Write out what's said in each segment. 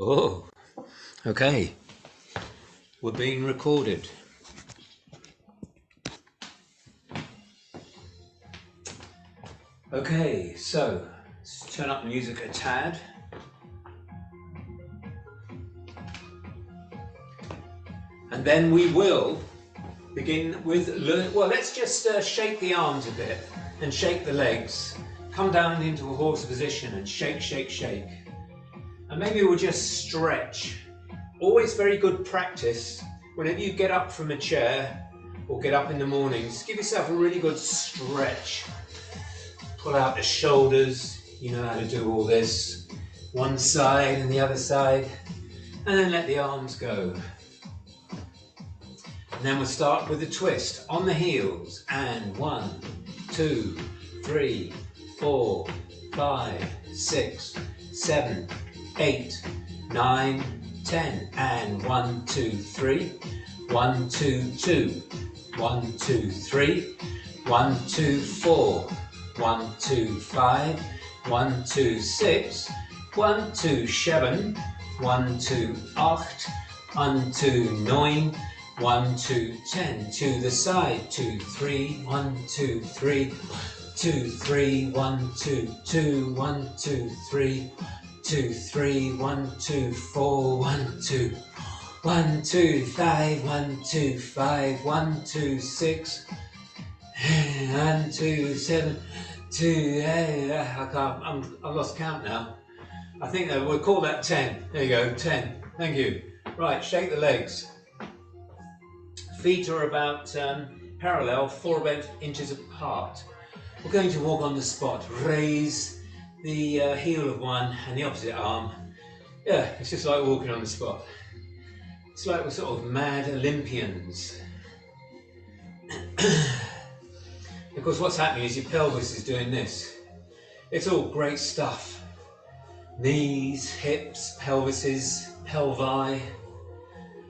Oh, okay. We're being recorded. Okay, so let's turn up the music a tad. And then we will begin with, well, let's just shake the arms a bit and shake the legs. Come down into a horse position and shake, shake, shake. And maybe we'll just stretch. Always very good practice. Whenever you get up from a chair or get up in the morning, just give yourself a really good stretch. Pull out the shoulders, you know how to do all this. One side and the other side. And then let the arms go. And then we'll start with a twist on the heels. And 1, 2, 3, 4, 5, 6, 7, 8, 9, 10. And 1, 2, 3. 1, 2, 2. 1, 2, 3. 1, 2, 4. 1, 2, 5. 1, 2, 6. 1, 2, 7. 1, 2, 8. 1, 2, 9. 1, 2, 10, to the side, 2, 3, 1, 2, 3, 2, 3, 1, 2, 2, 1, 2, 3, 2, 3, 1, 2, 4, 1, 2, 1, 2, 5, 1, 2, 5, 1, 2, 6, 1, 2, 7, 2, I've lost count now. I think we'll call that 10. There you go, 10. Thank you. Right, shake the legs. Feet are about parallel, 4 inches apart. We're going to walk on the spot. Raise the heel of one and the opposite arm. Yeah, it's just like walking on the spot. It's like we're sort of mad Olympians. Because what's happening is your pelvis is doing this. It's all great stuff. Knees, hips, pelvises, pelvi.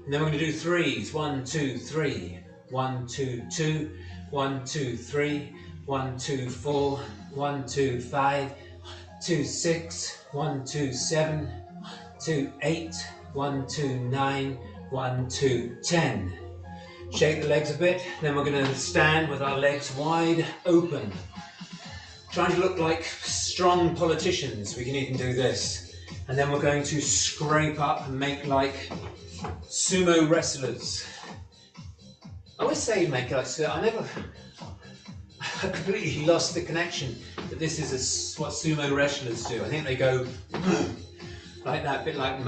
And then we're going to do threes. 1, 2, 3. 1, 2, 2. 1, 2, 3. 1, 2, 4. 1, 2, 5. 2, 6. 1, 2, 7. 2, 8. 1, 2, 9. 1, 2, 10. Shake the legs a bit. Then we're going to stand with our legs wide open. Trying to look like strong politicians. We can even do this. And then we're going to scrape up and make like sumo wrestlers. I always say make like, I completely lost the connection that this is what sumo wrestlers do. I think they go like that, a bit like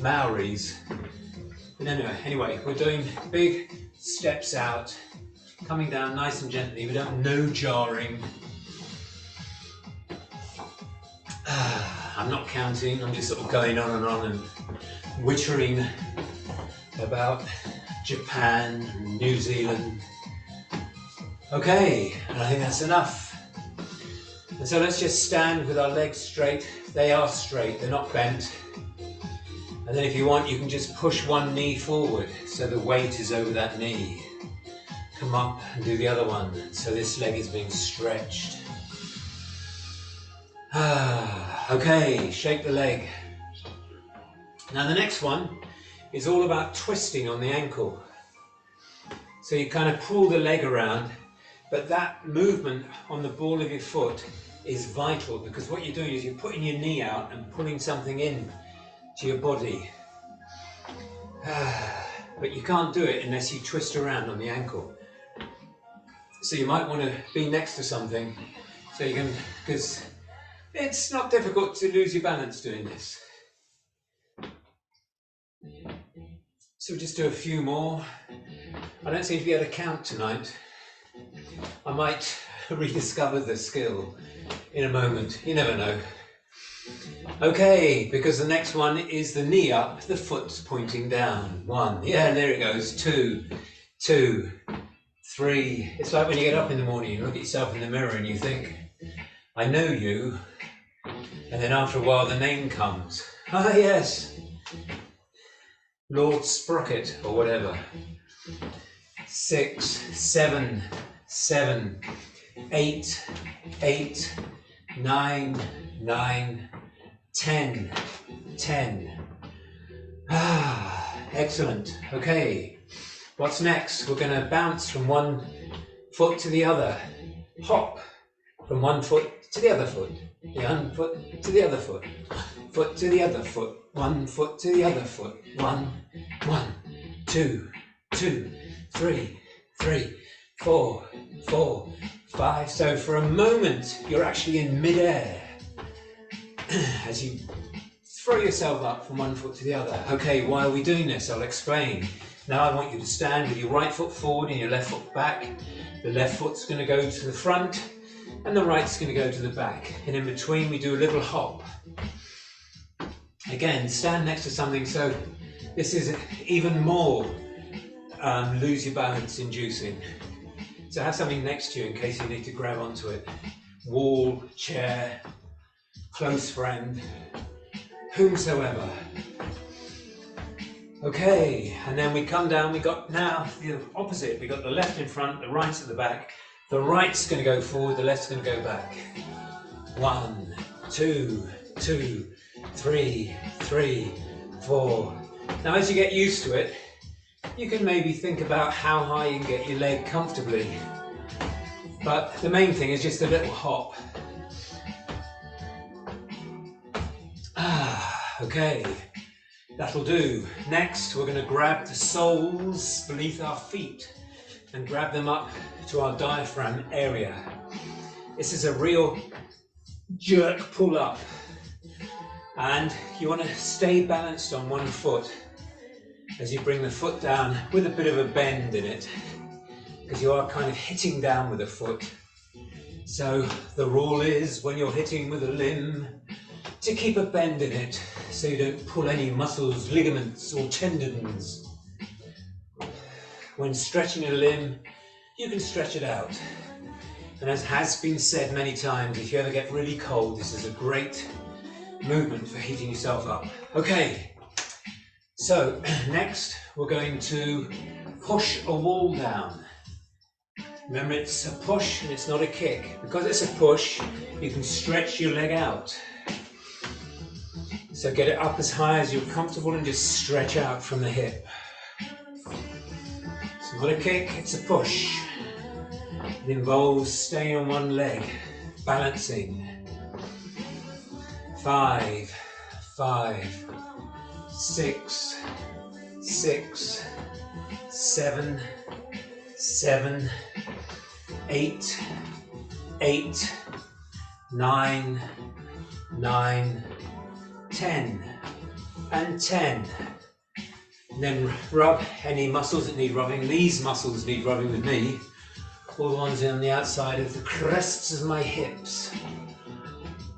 Maoris. But anyway, we're doing big steps out, coming down nice and gently, without no jarring. I'm not counting, I'm just sort of going on and wittering about Japan and New Zealand. Okay, and I think that's enough. And so let's just stand with our legs straight. They are straight, they're not bent. And then if you want, you can just push one knee forward so the weight is over that knee. Come up and do the other one. So this leg is being stretched. Okay, shake the leg. Now the next one is all about twisting on the ankle. So you kind of pull the leg around, but that movement on the ball of your foot is vital, because what you're doing is you're putting your knee out and pulling something in to your body. But you can't do it unless you twist around on the ankle. So you might want to be next to something so you can, because it's not difficult to lose your balance doing this. So we'll just do a few more. I don't seem to be able to count tonight. I might rediscover the skill in a moment. You never know. Okay, because the next one is the knee up, the foot's pointing down. 1, yeah, there it goes. 2, 2, 3. It's like when you get up in the morning, you look at yourself in the mirror and you think, I know you. And then after a while the name comes. Ah, yes. Lord Sprocket or whatever. 6, 7, 7, 8, 8, 9, 9, 10, 10. Excellent. Okay, what's next? We're going to bounce from one foot to the other. Hop from one foot to the other foot. One foot to the other foot. Foot to the other foot. One foot to the other foot. One, 2, 2, 3, 3, 4, 4, 5. So for a moment, you're actually in mid-air as you throw yourself up from one foot to the other. Okay, why are we doing this? I'll explain. Now I want you to stand with your right foot forward and your left foot back. The left foot's going to go to the front and the right's going to go to the back. And in between we do a little hop. Again, stand next to something, so this is even more lose your balance inducing. So have something next to you in case you need to grab onto it. Wall, chair, close friend, whomsoever. Okay, and then we come down, we got now the opposite. We got the left in front, the right at the back. The right's going to go forward, the left's going to go back. 1, 2, 2, 3, 3, 4. Now as you get used to it, you can maybe think about how high you can get your leg comfortably. But the main thing is just a little hop. Okay, that'll do. Next, we're going to grab the soles beneath our feet and grab them up to our diaphragm area. This is a real jerk pull up. And you want to stay balanced on one foot as you bring the foot down with a bit of a bend in it, because you are kind of hitting down with a foot. So the rule is, when you're hitting with a limb, to keep a bend in it so you don't pull any muscles, ligaments or tendons. When stretching a limb, you can stretch it out. And as has been said many times, if you ever get really cold, this is a great movement for heating yourself up. Okay, so next we're going to push a wall down. Remember, it's a push and it's not a kick. Because it's a push, you can stretch your leg out. So get it up as high as you're comfortable and just stretch out from the hip. It's not a kick, it's a push. It involves staying on one leg, balancing. 5, 5, 6, 6, 7, 7, 8, 8, 9, 9, 10, and 10. And then rub any muscles that need rubbing. These muscles need rubbing with me. All the ones on the outside of the crests of my hips.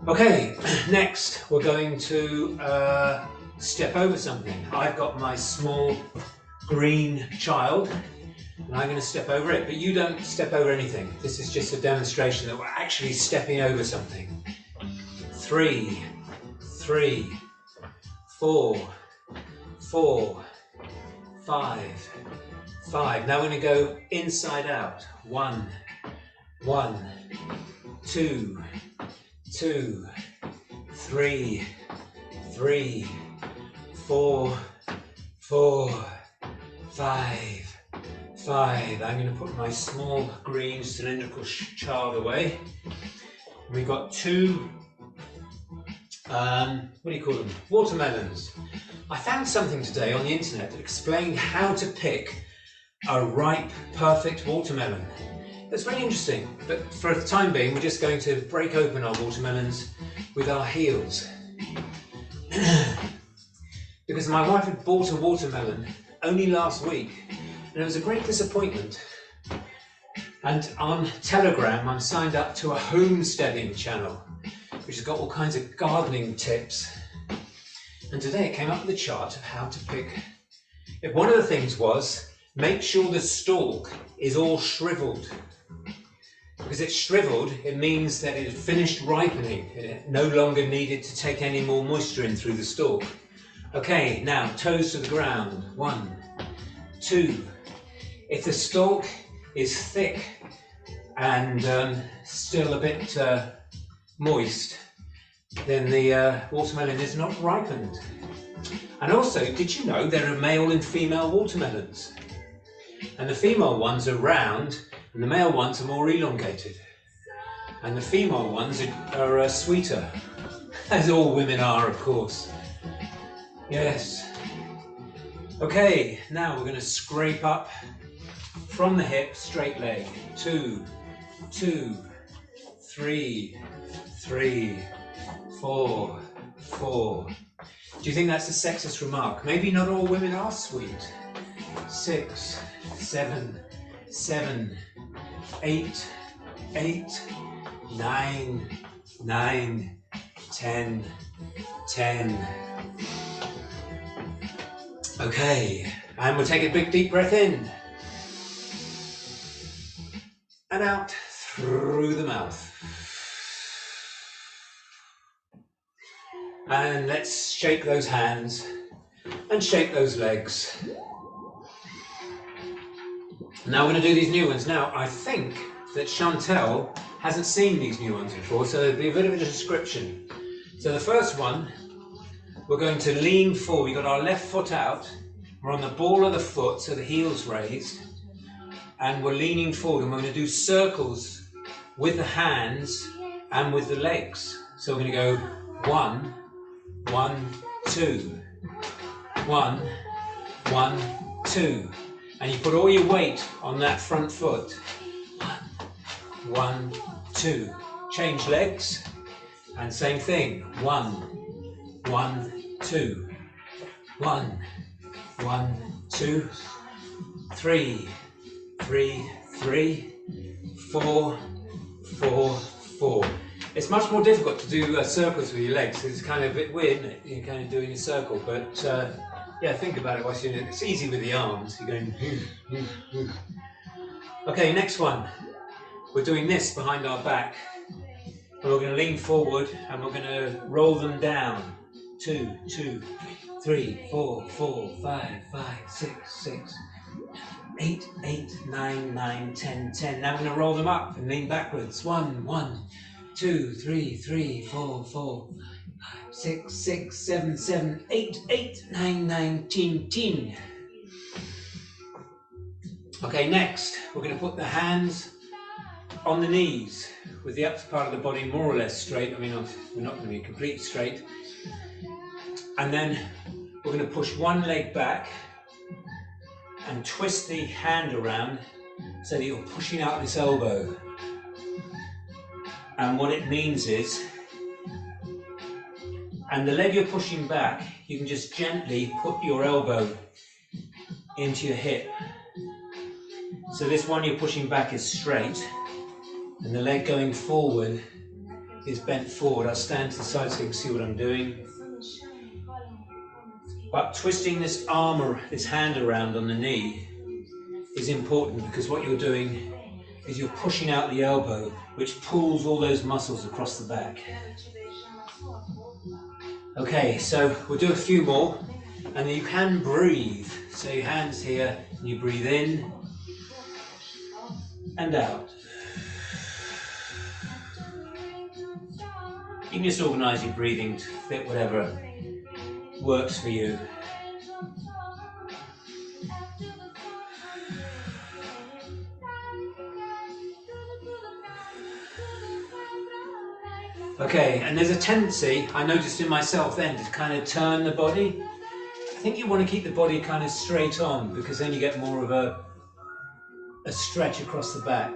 Okay, next we're going to step over something. I've got my small green child and I'm going to step over it, but you don't step over anything. This is just a demonstration that we're actually stepping over something. 3, 3, 4, 4, 5, 5. Now we're going to go inside out. 1, 1, 2, 2, 3, 3, 4, 4, 5, 5. I'm going to put my small green cylindrical child away. We've got two, what do you call them? Watermelons. I found something today on the internet that explained how to pick a ripe, perfect watermelon. It's very interesting, but for the time being, we're just going to break open our watermelons with our heels. Because my wife had bought a watermelon only last week, and it was a great disappointment. And on Telegram, I'm signed up to a homesteading channel, which has got all kinds of gardening tips. And today it came up with a chart of how to pick. One of the things was, make sure the stalk is all shriveled. Because it's shriveled, it means that it had finished ripening. It no longer needed to take any more moisture in through the stalk. Okay, now toes to the ground. 1, 2. If the stalk is thick and still a bit moist, then the watermelon is not ripened. And also, did you know there are male and female watermelons? And the female ones are round, and the male ones are more elongated. And the female ones are sweeter, as all women are, of course. Yes. Okay, now we're going to scrape up from the hip, straight leg. 2, 2, 3, 3, 4, 4. Do you think that's a sexist remark? Maybe not all women are sweet. 6, 7, 7, 8, 8, 9, 9, 10, 10. Okay, and we'll take a big deep breath in. And out through the mouth. And let's shake those hands and shake those legs. Now we're going to do these new ones. Now I think that Chantel hasn't seen these new ones before, so there'll be a bit of a description. So the first one, we're going to lean forward. We've got our left foot out. We're on the ball of the foot, so the heel's raised. And we're leaning forward, and we're going to do circles with the hands and with the legs. So we're going to go 1, 1, 2, 1, 1, 2. And you put all your weight on that front foot. 1, 2. Change legs. And same thing. 1, 1, 2. 1, 1, 2. 3, 3, 3. 4, 4, 4. It's much more difficult to do circles with your legs. It's kind of a bit weird, isn't it? You're kind of doing a circle, but yeah, think about it whilst you're doing it. It's easy with the arms. You're going. Okay, next one. We're doing this behind our back. And we're going to lean forward and we're going to roll them down. 2, 2, 3, 4, 4, 5, 5, 6, 6, 8, 8, 9, 9, 10, 10. Now we're going to roll them up and lean backwards. 1, 1, 2, 3, 3, 4, 4, 5, 6, 6, 7, 7, 8, 8, 9, 9, 10, 10. Okay, next we're going to put the hands on the knees with the upper part of the body more or less straight. I mean, we're not going to be completely straight. And then we're going to push one leg back and twist the hand around so that you're pushing out this elbow. And what it means is, and the leg you're pushing back, you can just gently put your elbow into your hip. So this one you're pushing back is straight, and the leg going forward is bent forward. I'll stand to the side so you can see what I'm doing. But twisting this arm or this hand around on the knee is important, because what you're doing is you're pushing out the elbow, which pulls all those muscles across the back. Okay, so we'll do a few more, and then you can breathe. So your hands here, and you breathe in and out. You can just organise your breathing to fit whatever works for you. Okay, and there's a tendency, I noticed in myself then, to kind of turn the body. I think you want to keep the body kind of straight on, because then you get more of a stretch across the back.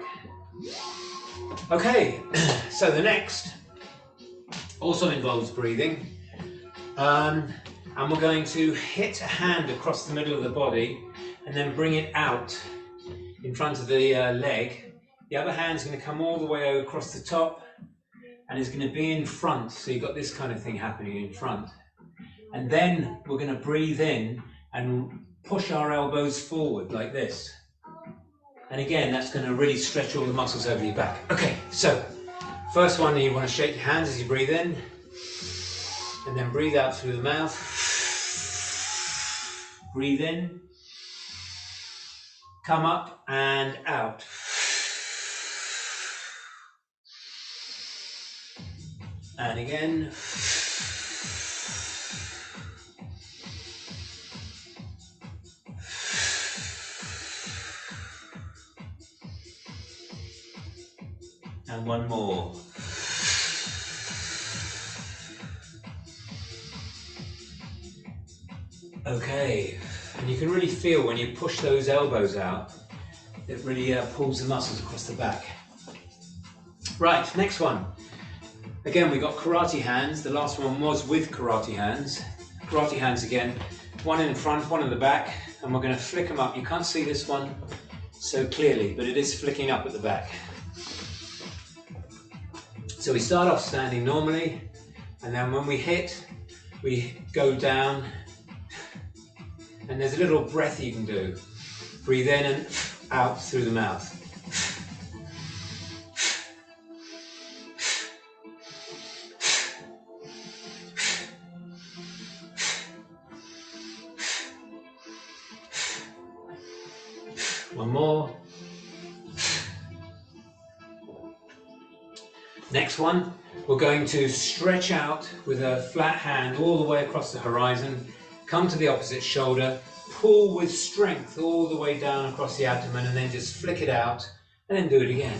Okay, so the next also involves breathing. And we're going to hit a hand across the middle of the body and then bring it out in front of the leg. The other hand's going to come all the way across the top and is going to be in front. So you've got this kind of thing happening in front. And then we're going to breathe in and push our elbows forward like this. And again, that's going to really stretch all the muscles over your back. Okay, so first one, you want to shake your hands as you breathe in. And then breathe out through the mouth. Breathe in. Come up and out. And again. And one more. Okay, and you can really feel when you push those elbows out, it really pulls the muscles across the back. Right, next one. Again, we got karate hands. The last one was with karate hands. Karate hands again. One in front, one in the back, and we're going to flick them up. You can't see this one so clearly, but it is flicking up at the back. So we start off standing normally, and then when we hit, we go down, and there's a little breath you can do. Breathe in and out through the mouth. One more. Next one, we're going to stretch out with a flat hand all the way across the horizon, come to the opposite shoulder, pull with strength all the way down across the abdomen, and then just flick it out, and then do it again.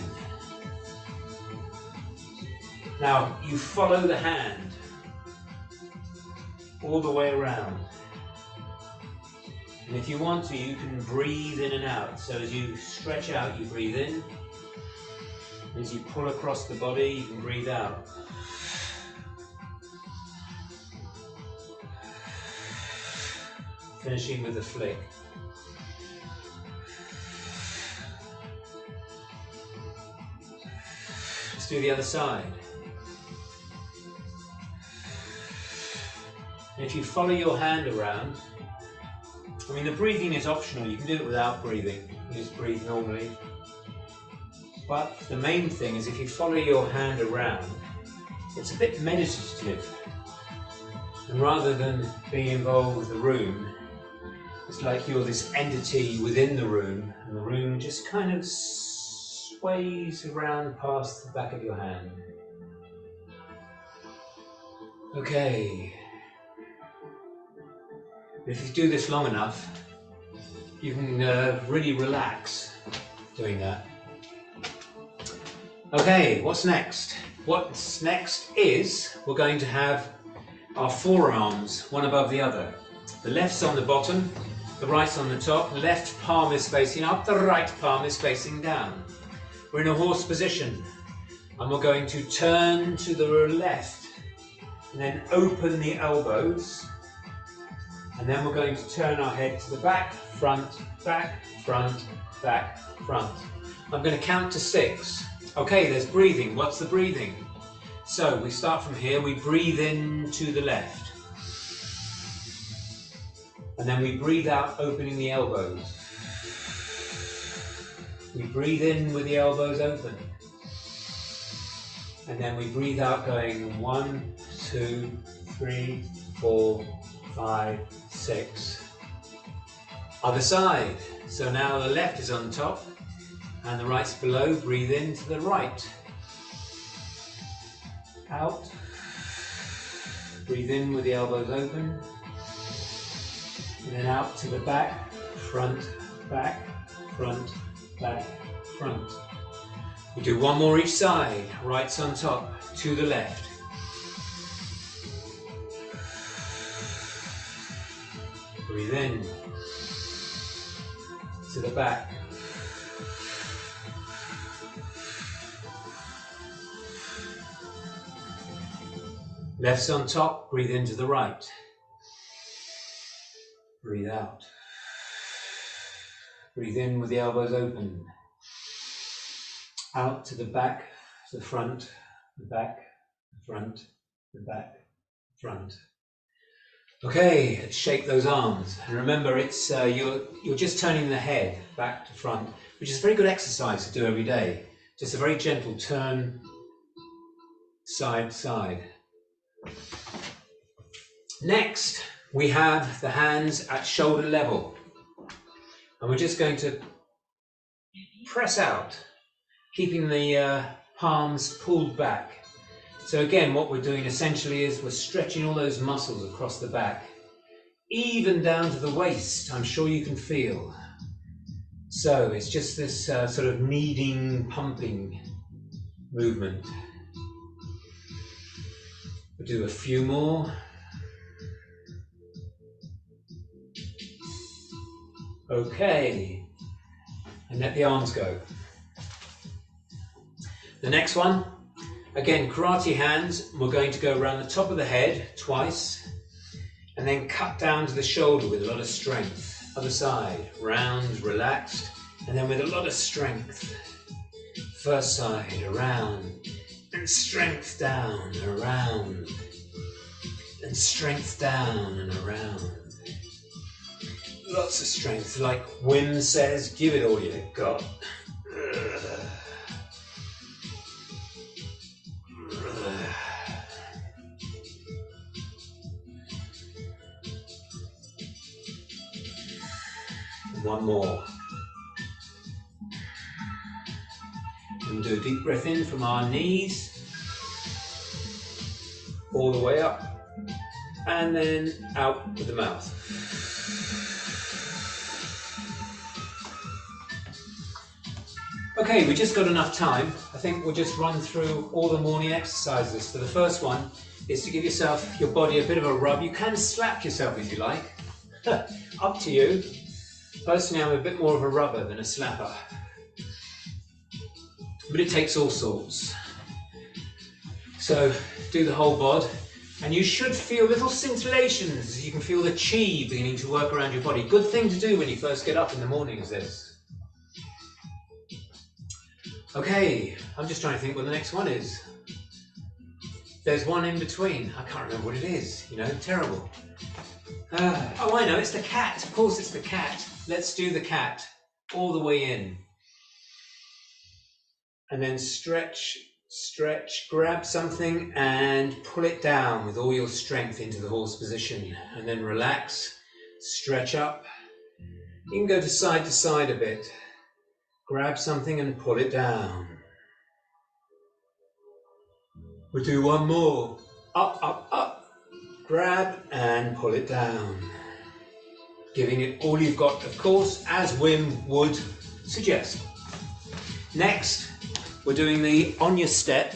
Now, you follow the hand all the way around. And if you want to, you can breathe in and out. So as you stretch out, you breathe in. As you pull across the body, you can breathe out. Finishing with a flick. Let's do the other side. And if you follow your hand around, I mean, the breathing is optional. You can do it without breathing. You just breathe normally. But the main thing is if you follow your hand around, it's a bit meditative. And rather than being involved with the room, it's like you're this entity within the room, and the room just kind of sways around past the back of your hand. Okay. If you do this long enough, you can really relax doing that. Okay, what's next? What's next is we're going to have our forearms one above the other. The left's on the bottom, the right's on the top, left palm is facing up, the right palm is facing down. We're in a horse position, and we're going to turn to the left and then open the elbows. And then we're going to turn our head to the back, front, back, front, back, front. I'm going to count to 6. Okay, there's breathing. What's the breathing? So we start from here. We breathe in to the left. And then we breathe out, opening the elbows. We breathe in with the elbows open. And then we breathe out, going 1, 2, 3, 4, 5, 6. Other side. So now the left is on top and the right's below. Breathe in to the right. Out. Breathe in with the elbows open. And then out to the back, front, back, front, back, front. We do one more each side. Right's on top, to the left. Breathe in to the back. Left's on top, breathe into the right. Breathe out. Breathe in with the elbows open. Out to the back, the front, the back, the front, the back, front. Okay, let's shake those arms. And remember, it's you're just turning the head back to front, which is a very good exercise to do every day. Just a very gentle turn, side to side. Next, we have the hands at shoulder level. And we're just going to press out, keeping the palms pulled back. So again, what we're doing essentially is we're stretching all those muscles across the back, even down to the waist. I'm sure you can feel. So it's just this sort of kneading, pumping movement. We'll do a few more. Okay, and let the arms go. The next one, again, karate hands. We're going to go around the top of the head twice and then cut down to the shoulder with a lot of strength. Other side, round, relaxed, and then with a lot of strength. First side, around, and strength down, around, and strength down and around. Lots of strength, like Wim says, give it all you got. One more. And do a deep breath in from our knees, all the way up, and then out with the mouth. Okay, we just got enough time. I think we'll just run through all the morning exercises. So the first one is to give yourself, your body, a bit of a rub. You can slap yourself if you like. Up to you. Personally, I'm a bit more of a rubber than a slapper. But it takes all sorts. So do the whole bod. And you should feel little scintillations. You can feel the chi beginning to work around your body. Good thing to do when you first get up in the morning is this. Okay, I'm just trying to think what the next one is. There's one in between. I can't remember what it is, you know, terrible. Oh, I know, it's the cat. Of course it's the cat. Let's do the cat all the way in. And then stretch, stretch, grab something and pull it down with all your strength into the horse position. And then relax, stretch up. You can go to side a bit. Grab something and pull it down. We'll do one more. Up, up, up. Grab and pull it down. Giving it all you've got, of course, as Wim would suggest. Next, we're doing the on your step.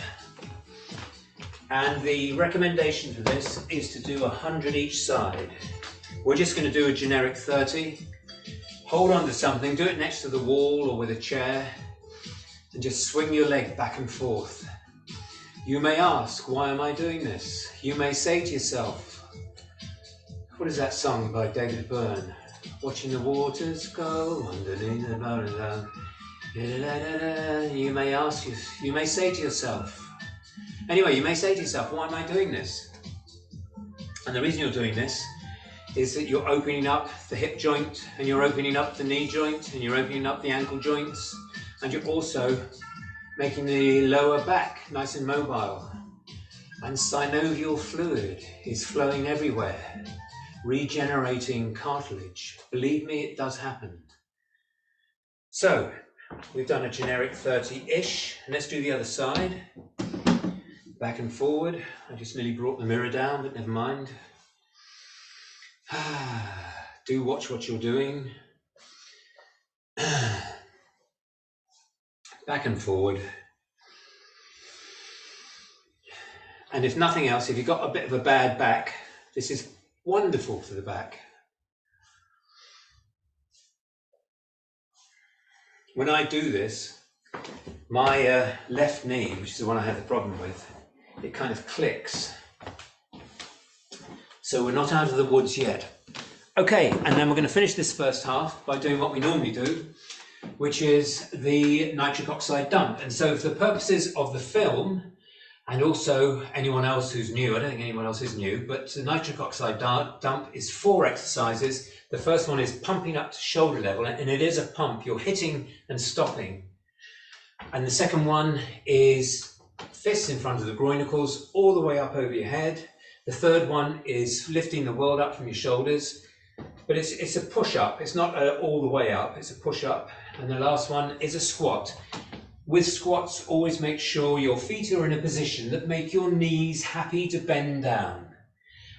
And the recommendation for this is to do 100 each side. We're just going to do a generic 30. Hold on to something, do it next to the wall or with a chair, and just swing your leg back and forth. You may ask, why am I doing this? You may say to yourself, what is that song by David Byrne? Watching the waters go underneath the mountain. You may ask, you may say to yourself, anyway, you may say to yourself, why am I doing this? And the reason you're doing this is that you're opening up the hip joint, and you're opening up the knee joint, and you're opening up the ankle joints, and you're also making the lower back nice and mobile. And synovial fluid is flowing everywhere, regenerating cartilage. Believe me, it does happen. So, we've done a generic 30-ish, and let's do the other side. Back and forward. I just nearly brought the mirror down, but never mind. Do watch what you're doing. Back and forward. And if nothing else, if you've got a bit of a bad back, this is wonderful for the back. When I do this, my left knee, which is the one I had the problem with, it kind of clicks. So we're not out of the woods yet. Okay, and then we're going to finish this first half by doing what we normally do, which is the nitric oxide dump. And so for the purposes of the film, and also anyone else who's new, I don't think anyone else is new, but the nitric oxide dump is 4 exercises. The first one is pumping up to shoulder level, and it is a pump. You're hitting and stopping. And the second one is fists in front of the groinacles, all the way up over your head. The third one is lifting the world up from your shoulders, but it's a push-up. It's not all the way up, it's a push-up. And the last one is a squat. With squats, always make sure your feet are in a position that make your knees happy to bend down.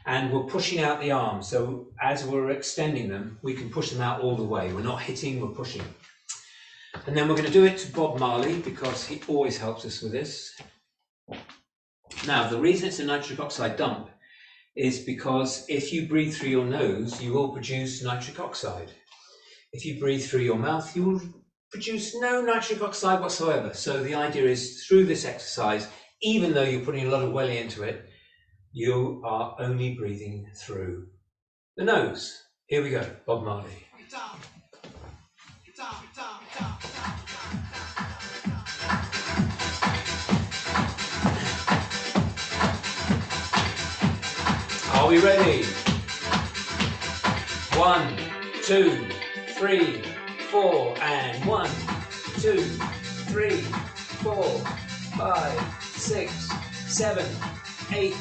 And we're pushing out the arms, so as we're extending them, we can push them out all the way. We're not hitting, we're pushing. And then we're going to do it to Bob Marley because he always helps us with this. Now, the reason it's a nitric oxide dump is because if you breathe through your nose, you will produce nitric oxide. If you breathe through your mouth, you will produce no nitric oxide whatsoever. So the idea is through this exercise, even though you're putting a lot of welly into it, you are only breathing through the nose. Here we go, Bob Marley. Are we ready? 1, 2, 3, 4, and 1, 2, 3, 4, 5, 6, 7, 8,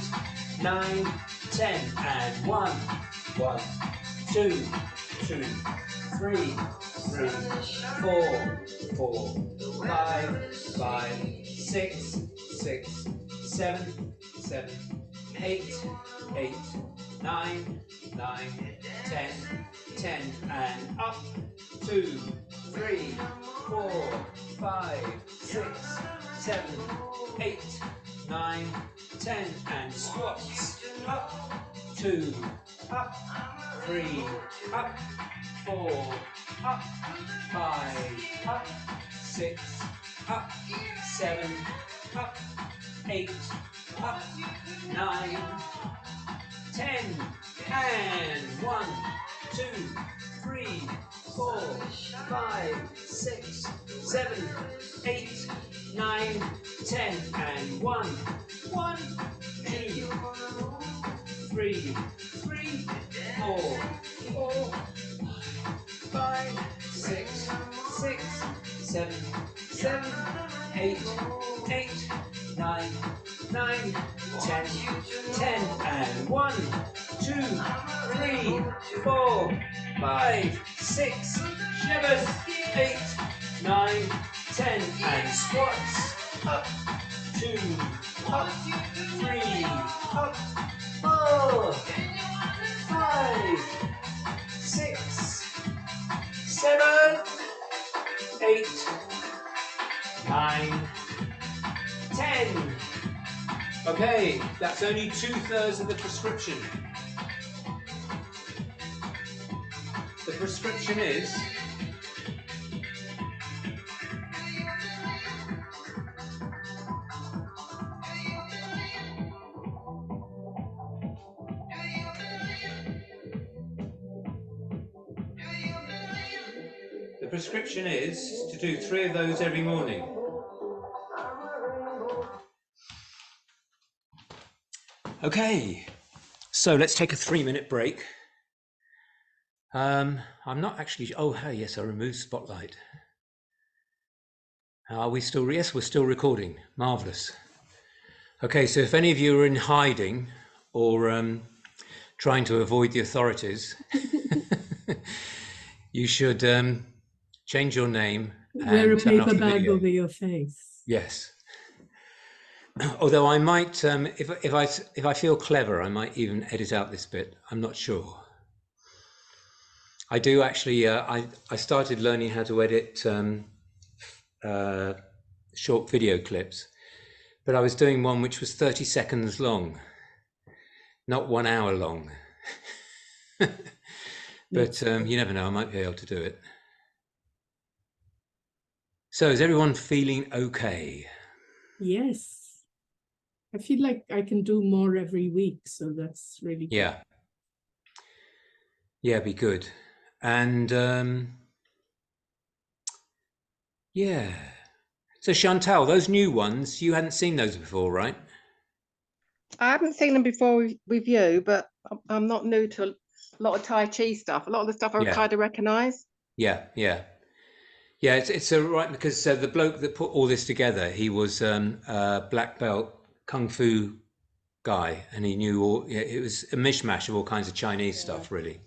9, 10, and 1, 1, 2, 2, 3, 3, 4, 4, 5, 5, 6, 6, 7, 7, 8, 8, 9, 9, 10, 10, and up, 2, 3, 4, 5, 6, 7, 8, 9, 10, and squats, up, 2, up, 3, up, 4, up, 5, up, 6, up, 7, up, 8, up, 9, 10, and 1, 2, 3, 4, 5, 6, 7, 8, 9, 10, and 1, 1, 2, 3, 4, 4, 5, 6, 6, 7, 7, 8, 8, 9, 9, 10, 10, and 1, 2, 3, 4, 5, 6, 7, 8, 9, 10, and squats, up, 2, up, 3, up, 4, 5, 6, 7, 8, 9, 10. Okay, that's only 2/3 of the prescription. The prescription is to do 3 of those every morning. Okay, so let's take a 3-minute break. I'm not actually, oh, yes, I removed Spotlight. Are we still, yes, we're still recording, marvellous. Okay, so if any of you are in hiding or trying to avoid the authorities, you should change your name. Wear a paper bag over your face. Yes. Although I might, if I feel clever, I might even edit out this bit. I'm not sure. I do actually. I started learning how to edit short video clips, but I was doing one which was 30 seconds long, not 1 hour long. But you never know. I might be able to do it. So is everyone feeling okay? Yes. I feel like I can do more every week, so that's really good. Yeah. Yeah, be good. And yeah. So Chantal, those new ones, you hadn't seen those before, right? I haven't seen them before with you, but I'm not new to a lot of Tai Chi stuff. A lot of the stuff I kind of recognise. Yeah. It's right, because the bloke that put all this together, he was a black belt kung fu guy, and he knew all. It was a mishmash of all kinds of Chinese stuff, really.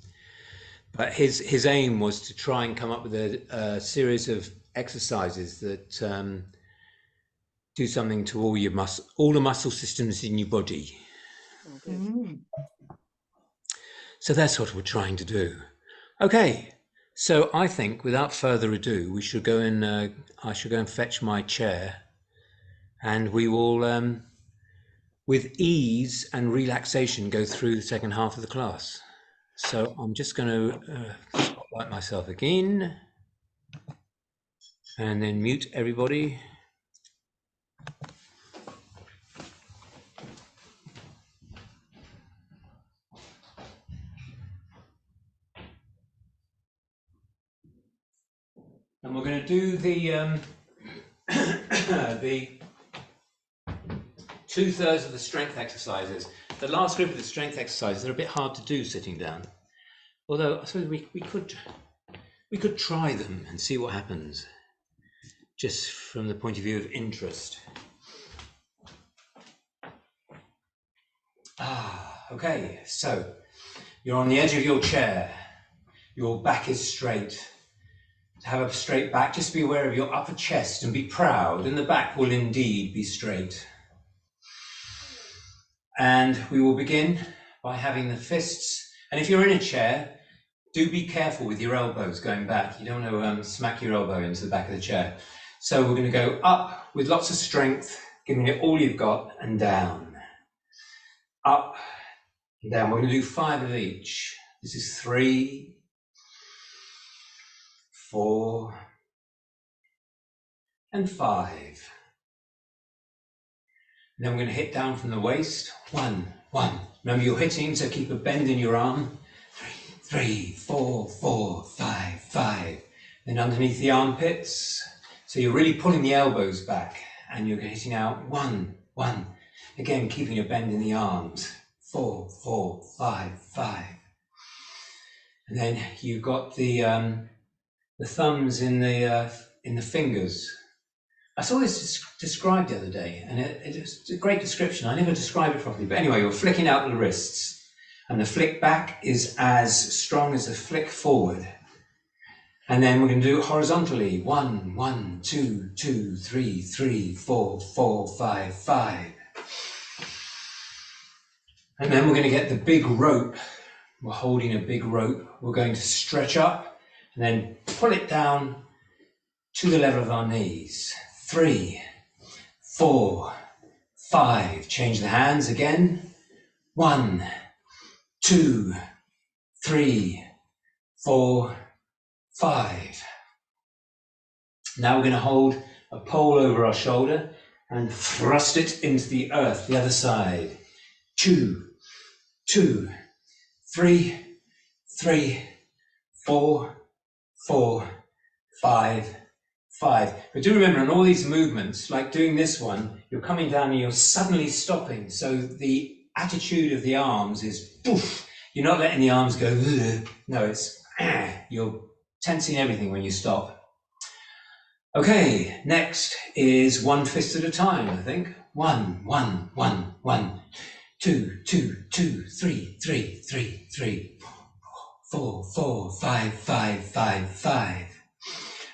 But his aim was to try and come up with a series of exercises that do something to all the muscle systems in your body. So that's what we're trying to do. Okay, So I think, without further ado, we should go and I should go and fetch my chair, and we will, with ease and relaxation, go through the second half of the class. So I'm just going to spotlight myself again, and then mute everybody. And we're going to do the the 2/3 of the strength exercises. The last group of the strength exercises are a bit hard to do sitting down. Although I suppose we could try them and see what happens, just from the point of view of interest. Okay, so you're on the edge of your chair. Your back is straight. To have a straight back, just be aware of your upper chest and be proud, and the back will indeed be straight. And we will begin by having the fists, and if you're in a chair, do be careful with your elbows going back. You don't want to smack your elbow into the back of the chair. So we're going to go up with lots of strength, giving it all you've got, and down. Up and down. We're going to do 5 of each. This is 3, 4, and 5. And then we're going to hit down from the waist. 1, 1. Remember, you're hitting, so keep a bend in your arm. 3, 4, 4, 5, 5. Then underneath the armpits. So you're really pulling the elbows back, and you're hitting out 1, 1. Again, keeping a bend in the arms. 4, 4, 5, 5. And then you've got the thumbs in the fingers. I saw this described the other day, and it's a great description. I never described it properly, but anyway, you're flicking out the wrists, and the flick back is as strong as the flick forward. And then we're going to do it horizontally. 1, 1, 2, 2, 3, 3, 4, 4, 5, 5. And then we're going to get the big rope. We're holding a big rope. We're going to stretch up and then pull it down to the level of our knees. 3, 4, 5. Change the hands again. 1, 2, 3, 4, 5. Now we're going to hold a pole over our shoulder and thrust it into the earth, the other side. 2, 2, 3, 3, 4, 4, 5, 5. But do remember, on all these movements, like doing this one, you're coming down and you're suddenly stopping. So the attitude of the arms is poof. You're not letting the arms go. Ugh. No, it's you're tensing everything when you stop. Okay, next is 1 fist at a time, I think. 1, 1, 1, 1. 2, 2, 2, 3, 3, 3, 3, 4, 4, 5, 5, 5, 5.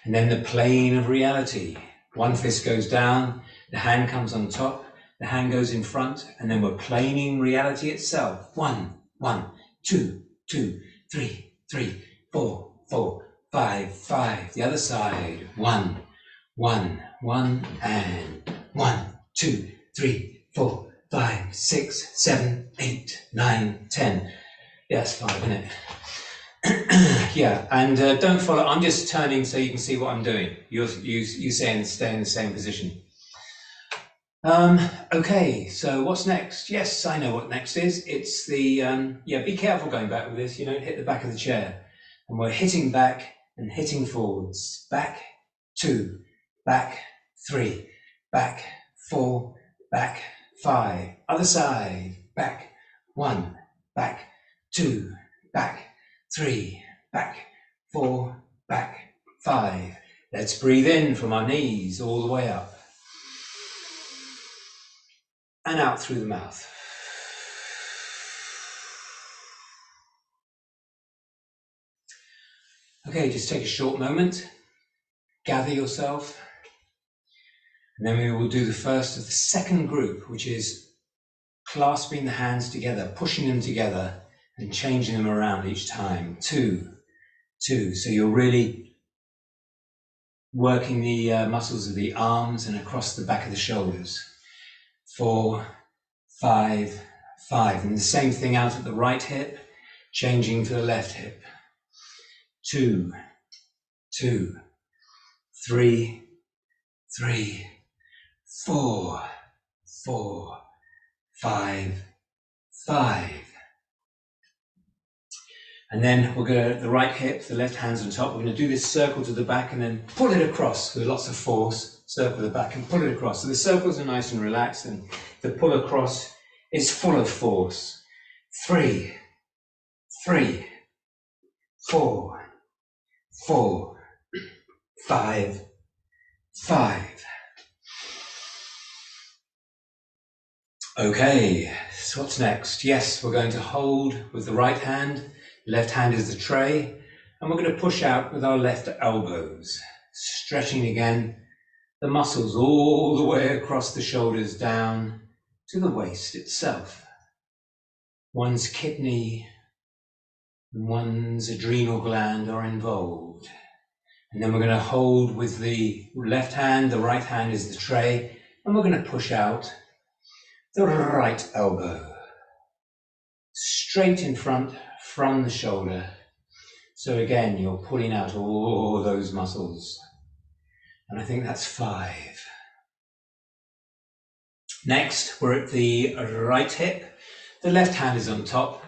And then the plane of reality. 1 fist goes down, the hand comes on top, the hand goes in front, and then we're planing reality itself. 1, 1, 2, 2, 3, 3, 4, 4, 5, 5. The other side. 1, 1, 1, and 1, 2, 3, 4, 5, 6, 7, 8, 9, 10. Yeah, that's 5, isn't it? Yeah, and don't follow. I'm just turning so you can see what I'm doing. You stay in the same position. Okay, so what's next? Yes, I know what next is. It's the be careful going back with this. You don't hit the back of the chair. And we're hitting back and hitting forwards. Back 2, back 3, back 4, back 5. Other side. Back 1, back 2, back 3, back 4, back 5. Let's breathe in from our knees all the way up. And out through the mouth. Okay, just take a short moment, gather yourself, and then we will do the first of the second group, which is clasping the hands together, pushing them together, and changing them around each time. 2, 2. So you're really working the muscles of the arms and across the back of the shoulders. 4, 5, 5. And the same thing out at the right hip, changing to the left hip. 2, 2, 3, 3, 4, 4, 5, 5. And then we're going to, the right hip, the left hand's on top. We're going to do this circle to the back and then pull it across with lots of force. Circle the back and pull it across. So the circles are nice and relaxed, and the pull across is full of force. 3, 3, 4, 4, 5, 5. Okay, so what's next? Yes, we're going to hold with the right hand. Left hand is the tray, and we're going to push out with our left elbows, stretching again the muscles all the way across the shoulders down to the waist itself. One's kidney and one's adrenal gland are involved. And then we're going to hold with the left hand, the right hand is the tray, and we're going to push out the right elbow straight in front from the shoulder. So again, you're pulling out all those muscles. And I think that's 5. Next, we're at the right hip. The left hand is on top,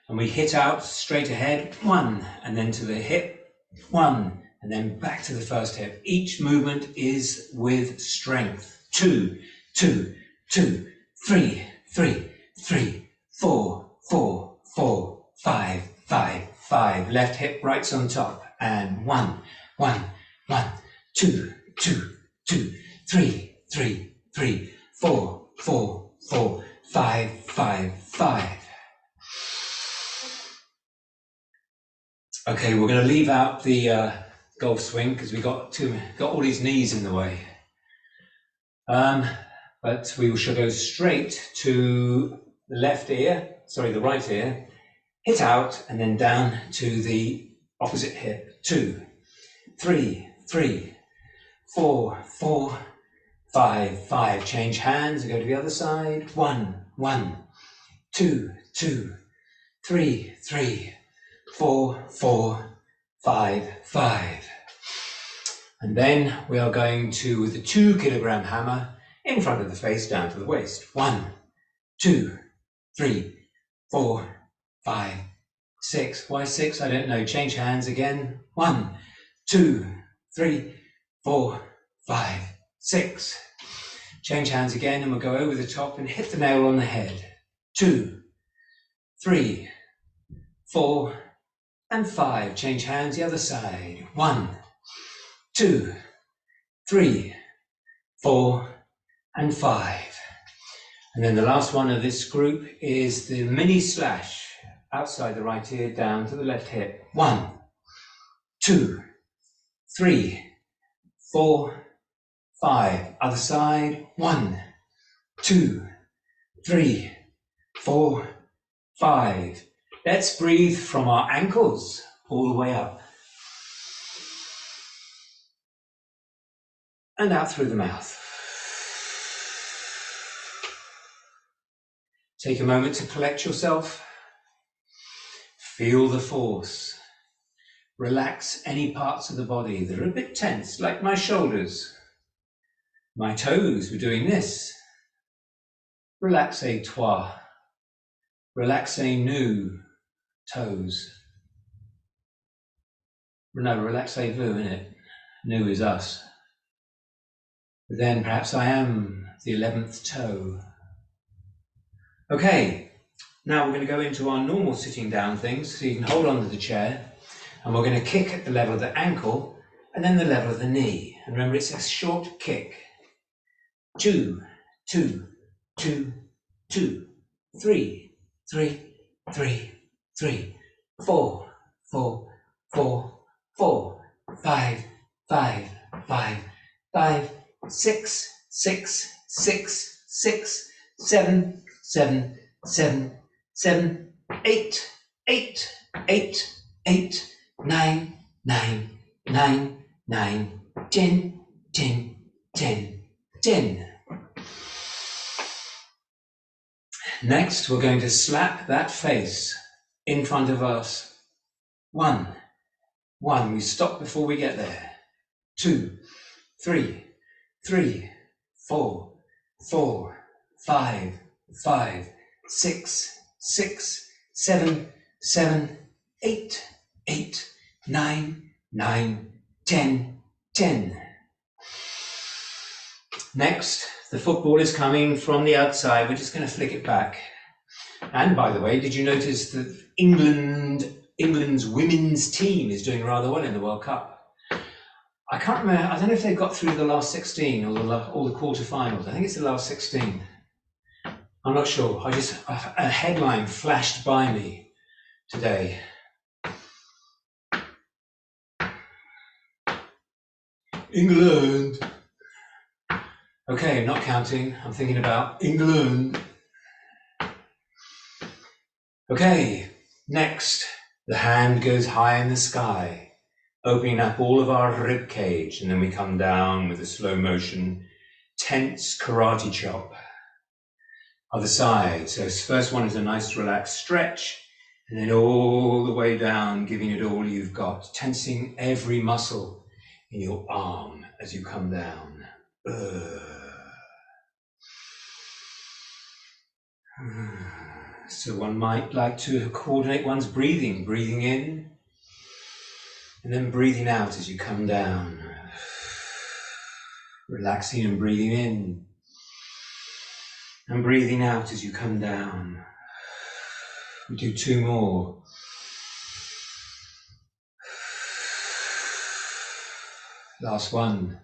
and we hit out straight ahead, 1, and then to the hip, 1, and then back to the first hip. Each movement is with strength. 2, 2, 2, 3, 3, 3, 4, 4, 4, 5, 5, 5. Left hip, right's on top, and 1, 1, 1, 2, 2, 2, 3, 3, 3, 4, 4, 4, 5, 5, 5. Okay, we're going to leave out the golf swing because we got all these knees in the way. But we shall go straight to the left ear, sorry, the right ear, hit out and then down to the opposite hip. 2, 3, 3, 4, 4, 5, 5. Change hands and go to the other side. 1, 1, 2, 2, 3, 3, 4, 4, 5, 5. And then we are going to, with the 2-kilogram hammer, in front of the face, down to the waist. 1, 2, 3, 4, 5, 6. Why 6? I don't know. Change hands again. 1, 2, 3, 4, 5, 6. Change hands again, and we'll go over the top and hit the nail on the head. 2, 3, 4, and 5. Change hands the other side. 1, 2, 3, 4, and 5. And then the last one of this group is the mini slash outside the right ear down to the left hip. 1, 2, 3, 4, 5. Other side. 1, 2, 3, 4, 5. Let's breathe from our ankles all the way up. And out through the mouth. Take a moment to collect yourself. Feel the force. Relax any parts of the body that are a bit tense, like my shoulders. My toes, we're doing this. Relaxez-toi. Relaxez-nous, toes. No, relaxez-vous, isn't it? Nous is us. But then perhaps I am the 11th toe. Okay, now we're going to go into our normal sitting down things, so you can hold on to the chair, and we're going to kick at the level of the ankle and then the level of the knee. And remember, it's a short kick. 2, 2, 2, 2, 3, 3, 3, 3, 4, 4, 4, 4, 5, 5, 5, 5, 6, 6, 6, 6, 7, 7, 7, 7, 8, 8, 8, 8, 9, 9, 9, 9, 10, 10, 10, 10. Next, we're going to slap that face in front of us. 1, 1, we stop before we get there. 2, 3, 3, 4, 4, 5, 5, 6, 6, 7, 7, 8, 8, 9, 9, 10, 10. Next, the football is coming from the outside. We're just going to flick it back. And by the way, did you notice that England's women's team is doing rather well in the World Cup? I can't remember, I don't know if they got through the last 16 or the quarterfinals. I think it's the last 16. I'm not sure. A headline flashed by me today. England. Okay, I'm not counting. I'm thinking about England. Okay, next, the hand goes high in the sky, opening up all of our rib cage, and then we come down with a slow motion, tense karate chop. Other side. So first one is a nice relaxed stretch, and then all the way down, giving it all you've got, tensing every muscle in your arm as you come down. So one might like to coordinate one's breathing in, and then breathing out as you come down. Relaxing and breathing in, and breathing out as you come down. We do 2 more. Last one.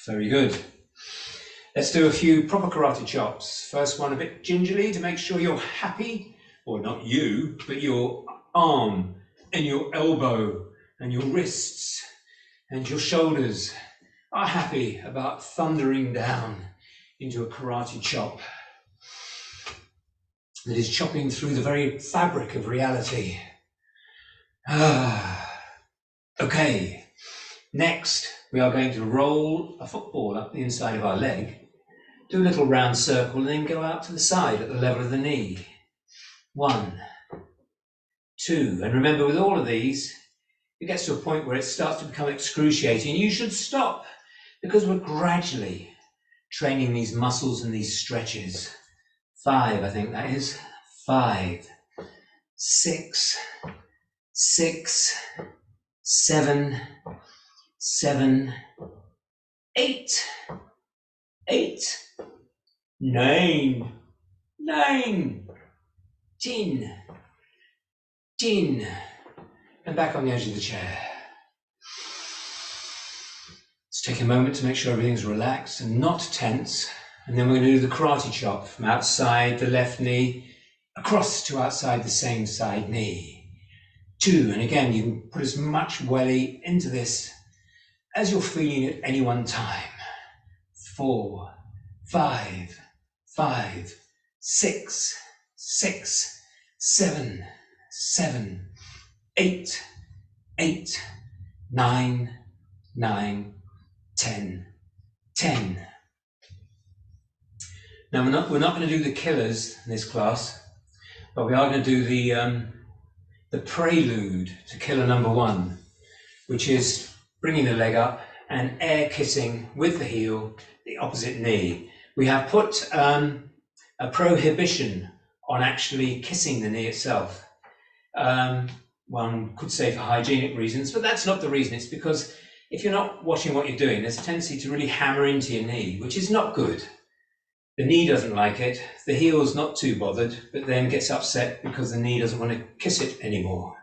Very good. Let's do a few proper karate chops. First one a bit gingerly to make sure you're happy, or not you, but your arm and your elbow and your wrists and your shoulders are happy about thundering down into a karate chop that is chopping through the very fabric of reality. Okay, next we are going to roll a football up the inside of our leg, do a little round circle, and then go out to the side at the level of the knee. 1, 2, and remember with all of these, it gets to a point where it starts to become excruciating. You should stop, because we're gradually training these muscles and these stretches. 5, I think that is. 5, 6, 6, 7, 7, 8, 8, 9, 9, 10, 10, and back on the edge of the chair. Let's take a moment to make sure everything's relaxed and not tense, and then we're going to do the karate chop from outside the left knee across to outside the same side knee. 2, and again you can put as much welly into this as you're feeling at any one time. 4, 5, 5, 6, 6, 7, 7, 8, 8, 9, 9, 10, 10. Now we're not going to do the killers in this class, but we are going to do the prelude to killer number 1, which is bringing the leg up and air kissing with the heel the opposite knee. We have put a prohibition on actually kissing the knee itself. One could say for hygienic reasons, but that's not the reason. It's because if you're not watching what you're doing, there's a tendency to really hammer into your knee, which is not good. The knee doesn't like it, the heel's not too bothered, but then gets upset because the knee doesn't want to kiss it anymore.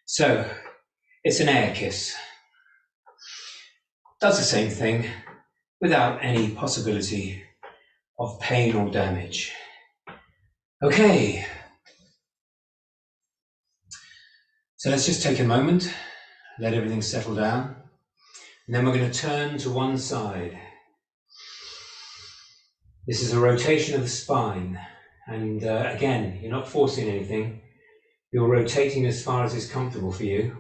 So it's an air kiss. Does the same thing without any possibility of pain or damage. Okay. So let's just take a moment, let everything settle down, and then we're going to turn to one side. This is a rotation of the spine, And again, you're not forcing anything. You're rotating as far as is comfortable for you.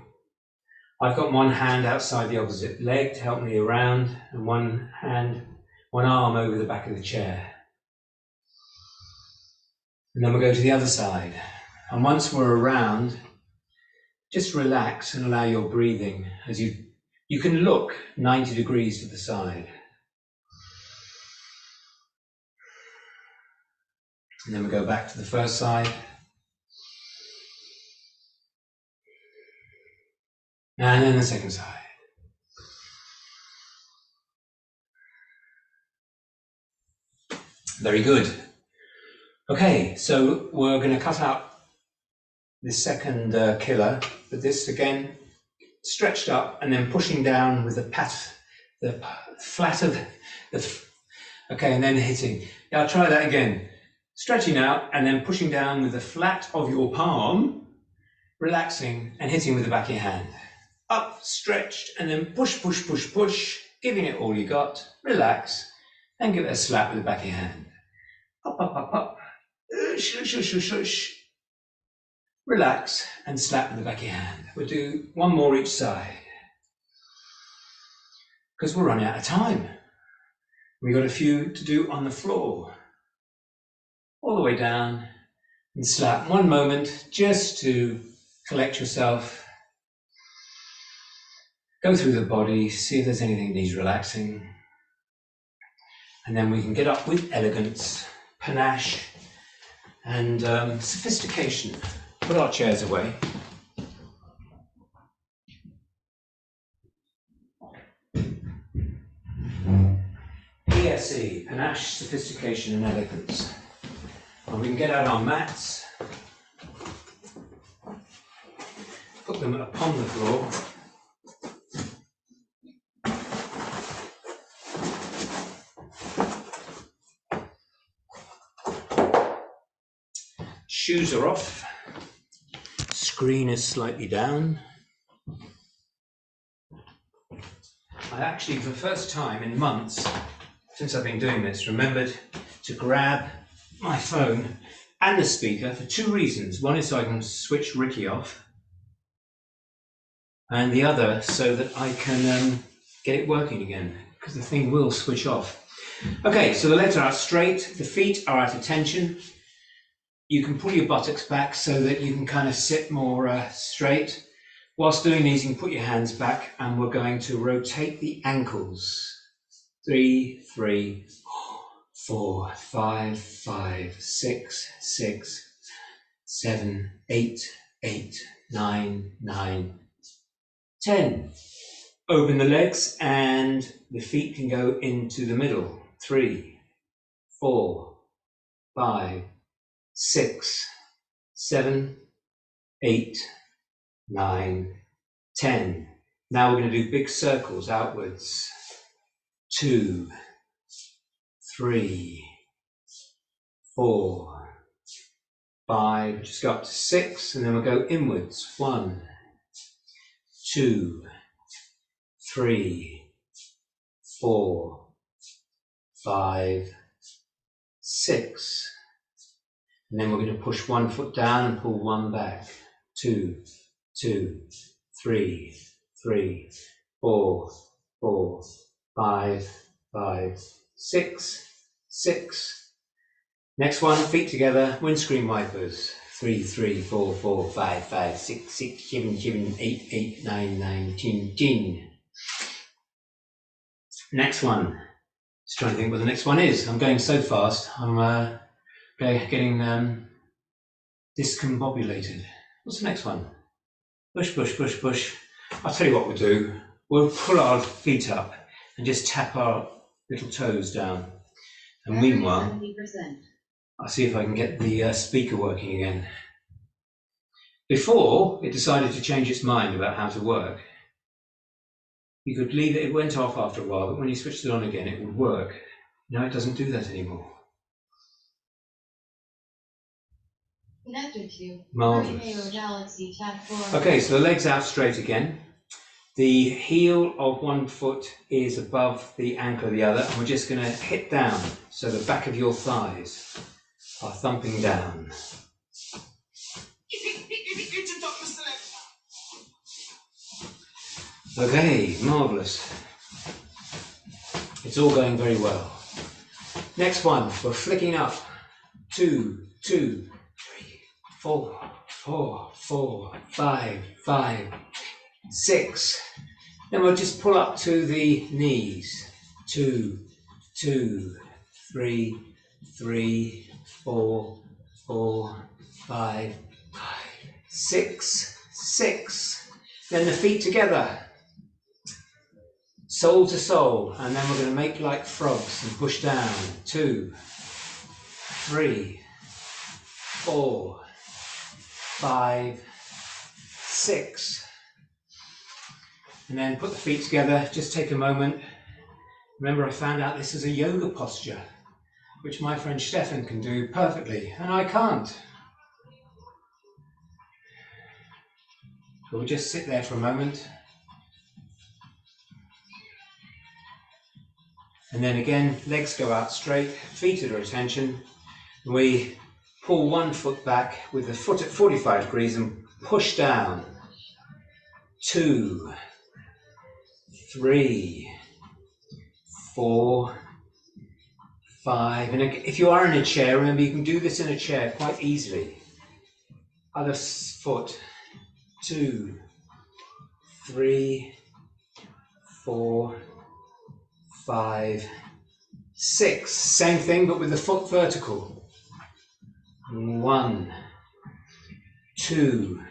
I've got one hand outside the opposite leg to help me around, and one arm over the back of the chair. And then we'll go to the other side. And once we're around, just relax and allow your breathing as you can look 90 degrees to the side. And then we go back to the first side. And then the second side. Very good. Okay, so we're going to cut out this second killer, but this again, stretched up and then pushing down with the flat of the, okay, and then hitting. Now try that again. Stretching out and then pushing down with the flat of your palm, relaxing and hitting with the back of your hand. Up, stretched, and then push, push, push, push, giving it all you got, relax, and give it a slap with the back of your hand. Up, up, up, up, shush, shush, shush, shush. Relax and slap with the back of your hand. We'll do one more each side, because we're running out of time. We've got a few to do on the floor. All the way down and slap. One moment just to collect yourself. Go through the body, see if there's anything that needs relaxing. And then we can get up with elegance, panache, and sophistication. Put our chairs away. PSE, panache, sophistication, and elegance. And we can get out our mats, put them upon the floor. Shoes are off, screen is slightly down. I actually, for the first time in months, since I've been doing this, remembered to grab my phone and the speaker for two reasons. One is so I can switch Ricky off, and the other so that I can get it working again, because the thing will switch off. Okay, so the legs are out straight, the feet are at attention. You can pull your buttocks back so that you can kind of sit more straight. Whilst doing these, you can put your hands back, and we're going to rotate the ankles. 3, 3, 4, 5, 5, 6, 6, 7, 8, 8, 9, 9, 10. Open the legs and the feet can go into the middle. 3, 4, 5, 6, 7, 8, 9, 10. Now we're going to do big circles outwards. 2, 3, 4, 5. Just go up to 6, and then we'll go inwards. 1, 2, 3, 4, 5, 6. And then we're going to push one foot down and pull one back. 2, 2, 3, 3, 4, 4, 5, 5, 6, 6. Next one, feet together, windscreen wipers. 3, 3, 4, 4, 5, 5, 6, 6, 7, 7, 8, 8, 9, 9, 10, 10. Next one. Just trying to think what the next one is. I'm going so fast. I'm getting discombobulated. What's the next one? Push, push, push, push. I'll tell you what we'll do. We'll pull our feet up and just tap our little toes down. And meanwhile, 70%. I'll see if I can get the speaker working again. Before it decided to change its mind about how to work, you could leave it, it went off after a while, but when you switched it on again, it would work. Now it doesn't do that anymore. Marvelous. Okay, so the legs out straight again. The heel of one foot is above the ankle of the other, and we're just going to hit down, so the back of your thighs. are thumping down. Okay, marvellous. It's all going very well. Next one, we're flicking up. 2, 2, 3, 4, 4, 4, 5, 5, 6. Then we'll just pull up to the knees. 2, 2, 3, 3, 4, 4, 5, 6, 6. Then the feet together. Sole to sole, and then we're going to make like frogs and push down. 2, 3, 4, 5, 6. And then put the feet together, just take a moment. Remember, I found out this is a yoga posture, which my friend Stefan can do perfectly, and I can't. So we'll just sit there for a moment. And then again, legs go out straight, feet at our attention. We pull one foot back with the foot at 45 degrees and push down. 2, 3, 4, 5. And if you are in a chair, remember you can do this in a chair quite easily. Other foot. 2, 3, 4, 5, 6. Same thing, but with the foot vertical. 1, 2,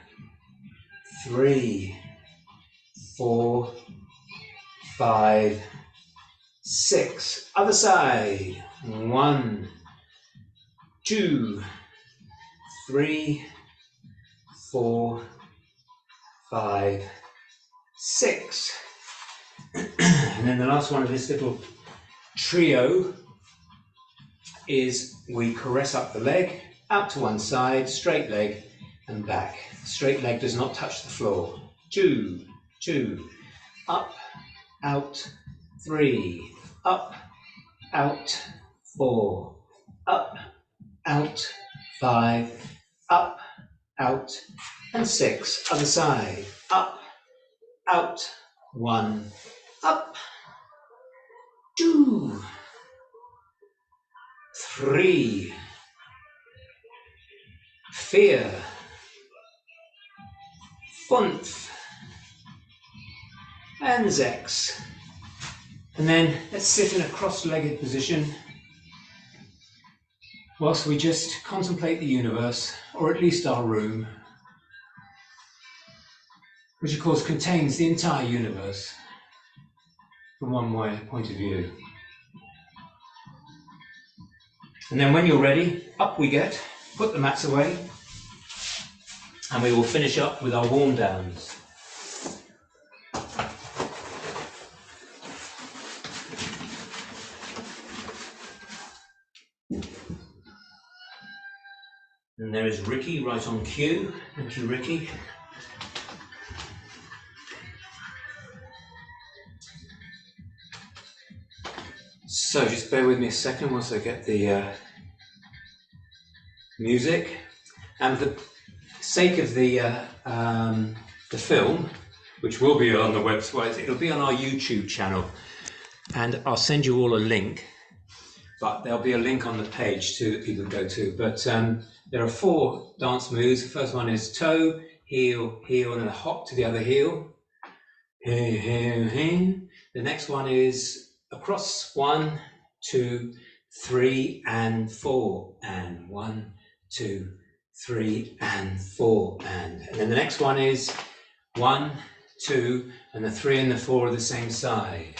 3, 4, 5, 6. Other side. 1, 2, 3, 4, 5, 6. And then the last one of this little trio is we caress up the leg, out to one side, straight leg and back. Straight leg does not touch the floor. 2, 2, up, out, 3, up, out, 4, up, out, 5, up, out, and 6. Other side, up, out, 1, up, 2, 3, vier, 5, and 6. And then let's sit in a cross-legged position whilst we just contemplate the universe, or at least our room, which of course contains the entire universe from one point of view. And then when you're ready, up we get, put the mats away, and we will finish up with our warm downs. And there is Ricky right on cue. Thank you, Ricky. So just bear with me a second whilst I get the music. And for the sake of the film, which will be on the website, it'll be on our YouTube channel, and I'll send you all a link. But there'll be a link on the page too that people can go to. But there are 4 dance moves. The first one is toe, heel, heel, and then a hop to the other heel. Heel, heel, heel. The next one is across 1, 2, 3, and 4, and 1, 2, 3, and 4, and then the next one is 1, 2, and the 3 and the 4 are the same side.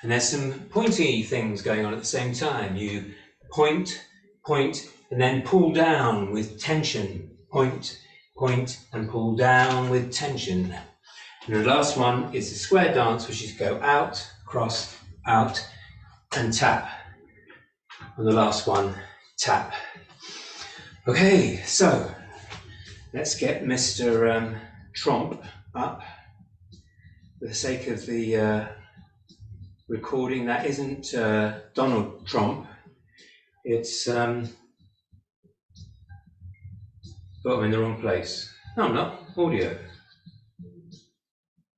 And there's some pointy things going on at the same time. You point, point, and then pull down with tension. Point, point, and pull down with tension. And the last one is the square dance, which is go out, cross, out, and tap. And the last one, tap. Okay, so let's get Mr. Trump up. For the sake of the recording, that isn't Donald Trump. It's But I'm in the wrong place. No, I'm not. Audio.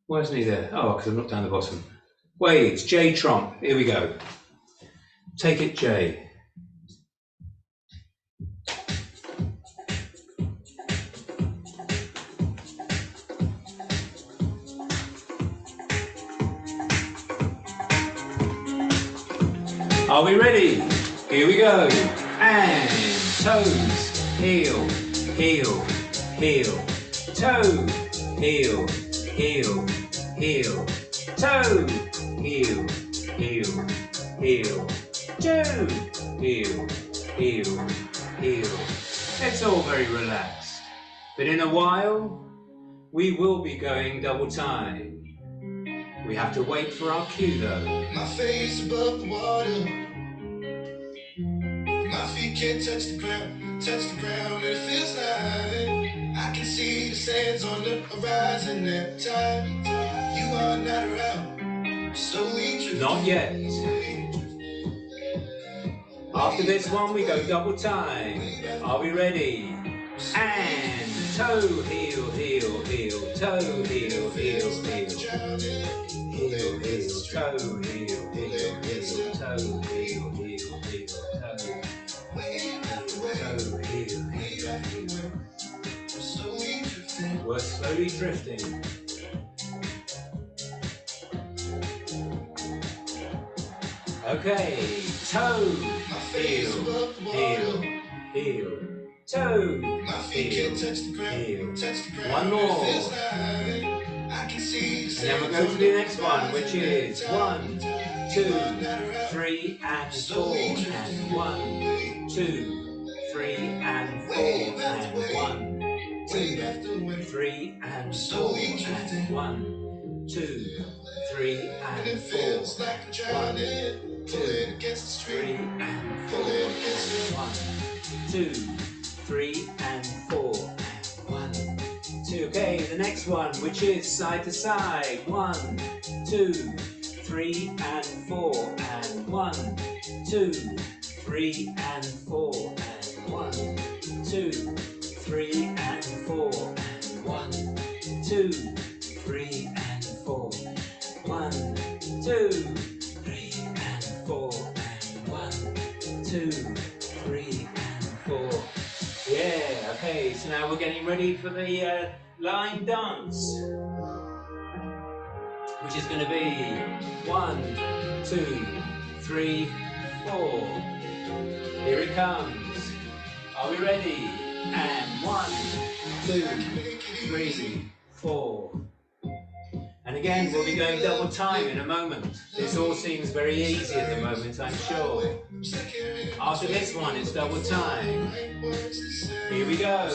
Why isn't he there? Oh, because I'm not down the bottom. Wait, it's J Trump. Here we go. Take it, J. Are we ready? Here we go. And toes, heel, heel, heel, toe, heel, heel, heel, toe, heel, heel, heel, two, heel, heel, heel. It's all very relaxed. But in a while, we will be going double time. We have to wait for our cue though. My face above the water. My feet can't touch the ground, and it feels like I can see the sands on the horizon every time you are not around. Slowly drifting. Not yet. After this one, we go double time. Are we ready? And toe, heel, heel, heel, toe, heel, heel, heel. Heel, heel, toe, heel, heel, heel, toe, heel, heel, heel, toe. Toe, heel, heel, heel. We're slowly drifting. Okay, toe, heel, heel, heel, toe, heel, heel. One more. And then we'll go to the next one, which is 1, 2, 3, and 4, and 1, 2, 3, and 4, and 1, 2, 3, and 4, and 1, 2, 3, and 4, 1, 2, 3, and 4, and 1, 2, 3, and 4, and 1, 2. Okay, the next one, which is side to side. 1, 2, 3, and 4, and 1, 2, 3, and 4, and 1, 2, 3, and 4, and 1, 2, 3, and 4, 1, 2, 3, and 4, and 1, 2, 3, and 4. Yeah, okay, so now we're getting ready for the line dance, which is going to be 1, 2, 3, 4. Here it comes. Are we ready? And 1, 2, 3, 4. And again, we'll be going double time in a moment. This all seems very easy at the moment, I'm sure. After this one, it's double time. Here we go.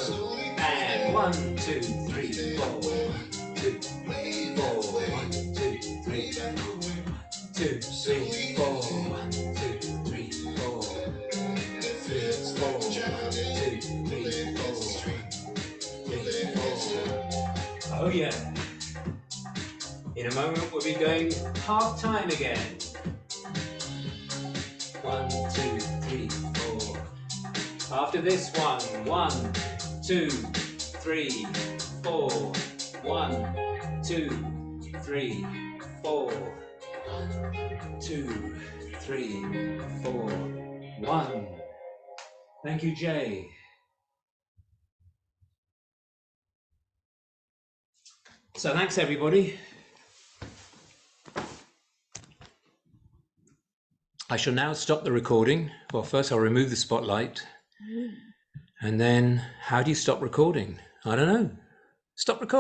And 1, 2, 3, 4. 2, 4. 1, 2, 3, 4. 2, 3, 4. 1, 2, 3, 4. 3, 4. 2, 3, 4. 3, 4. Oh yeah. In a moment, we'll be going half time again. 1, 2, 3, 4. After this one, 1, 2, 3, 4. 1, 2, 3, 4. 2, 3, 4. 1. Thank you, Jay. So thanks, everybody. I shall now stop the recording. Well, first I'll remove the spotlight. And then, how do you stop recording? I don't know. Stop recording.